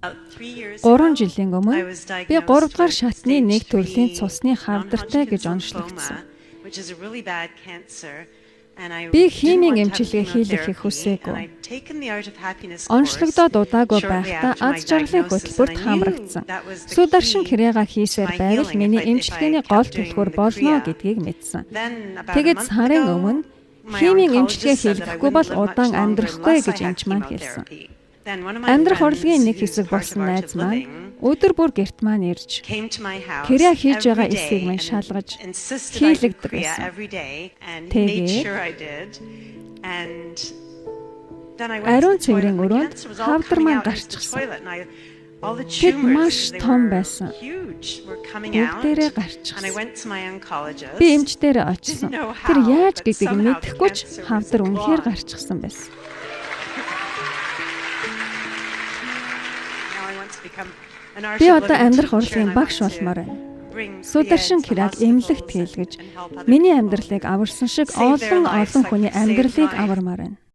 3 жилийн өмнө би 3 дугаар шатны нэг төрлийн цусны хавдартай гэж онцлогдсон. Би химийн эмчилгээ хийлгэхийг хүсээгүй. Онцлогдоод удаагүй байхдаа аз жаргалын хөтөлбөрт хамрагдсан. Сударшин крега хийсээр байвал миний эмчилгээний гол түлхүүр болно гэдгийг мэдсэн. Тэгээд сарын өмнө химийн эмчилгээ хийлгэхгүй бол удаан амьдрахгүй гэж эмч маань хэлсэн. Амьдрах урлагийн нэг хэсэг болсон найз маань өдөр бүр гэрт маань ирж креа хийж байгаа эсийг минь шалгаж хийлэгдэг байсан. Тэгээд ариун цэврийн өрөөнд хавдар маань гарчихсан. Тэд маш том байсан. Бүгдээрээ гарчихсан. Би эмчдэрээ очсон. Тэр яаж гэдгийг мэдэхгүй ч хавдар үнэхээр гарчихсан байсан. Би одоо амьдрах урлагийн багш болмоор байна. Сударшин креаг эмнэлэгт хийлгэж, миний амьдралыг аварсан шиг олон хүний амьдралыг авармаар байна.